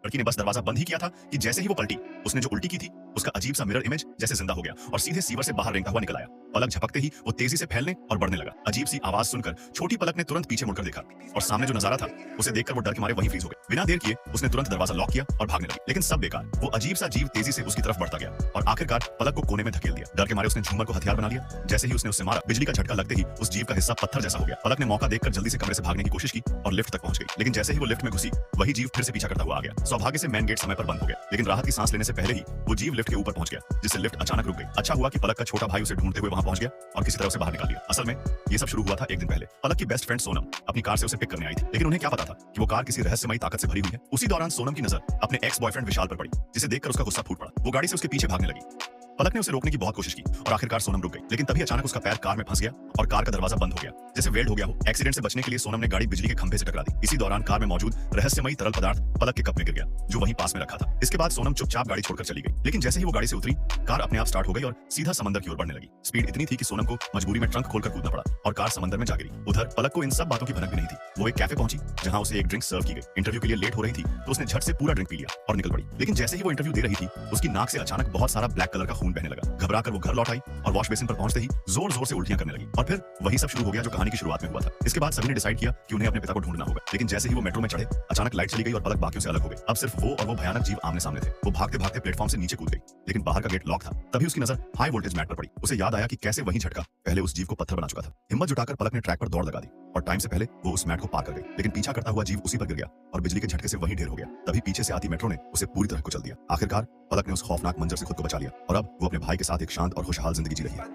लड़की ने बस दरवाजा बंद ही किया था कि जैसे ही वो पलटी, उसने जो उल्टी की थी उसका अजीब सा मिरर इमेज जैसे जिंदा हो गया और सीधे सीवर से बाहर रेंगता हुआ निकल आया। पलक झपकते ही वो तेजी से फैलने और बढ़ने लगा। अजीब सी आवाज सुनकर छोटी पलक ने तुरंत पीछे मुड़कर देखा और सामने जो नजारा था उसे देखकर वो डर के मारे वहीं फ्रीज हो गए। बिना देर किए उसने तुरंत दरवाजा लॉक किया और भागने लगी, लेकिन सब बेकार। वो अजीब सा जीव तेजी से उसकी तरफ बढ़ता गया और आखिरकार पलक को कोने में धकेल दिया। डर के मारे उसने झूमर को हथियार बना लिया। जैसे ही उसने उससे मारा, बिजली का झटका लगते ही उस जीव का हिस्सा पत्थर जैसा हो गया। पलक ने मौका देखकर जल्दी से कमरे से भागने की कोशिश की और लिफ्ट तक पहुंच गई, लेकिन जैसे ही वो लिफ्ट में घुसी, वही जीव फिर से पीछा करता हुआ आ गया। सौभाग्य से मेन गेट समय पर बंद हो गया, लेकिन राहत की सांस लेने से पहले ही वो जीव लिफ्ट के ऊपर पहुंच गया, जिससे लिफ्ट अचानक रुक गई। अच्छा हुआ कि पलक का छोटा भाई उसे ढूंढते हुए वहां पहुंच गया और किसी तरह उसे बाहर निकाल दिया। असल में ये सब शुरू हुआ था एक दिन पहले। पलक की बेस्ट फ्रेंड सोनम अपनी कार से उसे पिक करने आई थी, लेकिन उन्हें क्या पता था कि वो कार किसी रहस्यमयी ताकत से भरी हुई है। उसी दौरान सोनम की नजर अपने एक्स बॉयफ्रेंड विशाल पर पड़ी, जिसे देखकर उसका गुस्सा फूट पड़ा। वो गाड़ी से उसके पीछे भागने लगी। पलक ने उसे रोकने की बहुत कोशिश की और आखिरकार सोनम रुक गई, लेकिन तभी अचानक उसका पैर कार में फंस गया और कार का दरवाजा बंद हो गया, जैसे वेल्ड हो गया हो। एक्सीडेंट से बचने के लिए सोनम ने गाड़ी बिजली के खंभे से टकरा दी। इसी दौरान कार में मौजूद रहस्यमयी तरल पदार्थ पलक के कप में गिर गया, जो वहीं पास में रखा था। इसके बाद सोनम चुपचाप गाड़ी छोड़कर चली गई, लेकिन जैसे ही वो गाड़ी से उतरी, कार अपने आप स्टार्ट हो गई और सीधा समंदर की ओर बढ़ने लगी। स्पीड इतनी थी कि सोनम को मजबूरी में ट्रंक खोलकर कूदना पड़ा और कार समंदर में जा गिरी। उधर पलक को इन सब बातों की भनक भी नहीं थी। वो एक कैफे पहुंची, जहां उसे एक ड्रिंक सर्व की गई। इंटरव्यू के लिए लेट हो रही थी, तो उसने झट से पूरा ड्रिंक पी लिया और निकल पड़ी। लेकिन जैसे ही वो इंटरव्यू दे रही थी, उसकी नाक से अचानक बहुत सारा ब्लैक कलर का खून बहने लगा। घबराकर वो घर लौट आई और वॉश बेसिन पर पहुंचते ही जोर जोर से उल्टियां करने लगी। और फिर वही सब शुरू हो गया जो कहानी की शुरुआत में हुआ था। इसके बाद सभी ने डिसाइड किया कि उन्हें अपने पिता को ढूंढना होगा, लेकिन जैसे ही वो मेट्रो में चढ़े, अचानक लाइट चली गई और पलक बाकियों से अलग हो गई। अब सिर्फ वो और वो भयानक जीव आमने सामने थे। वो भागते भागते प्लेटफॉर्म से नीचे कूद गई, लेकिन बाहर का गेट लॉक था। तभी उसकी नजर हाई वोल्टेज मैट पर पड़ी। उसे याद आया कि कैसे वही झटका पहले उस जीव को पत्थर बना चुका था। हिम्मत जुटाकर पलक ने ट्रैक पर दौड़ लगा दी और टाइम से पहले वो उस मैट को पार कर गई, लेकिन पीछा करता हुआ जीव उसी पर गिर गया और बिजली के झटके से वहीं ढेर हो गया। तभी पीछे से आती मेट्रो ने उसे पूरी तरह कुचल दिया। आखिरकार पलक ने उस खौफनाक मंजर से खुद को बचा लिया और अब वो अपने भाई के साथ एक शांत और खुशहाल जिंदगी जी रही है।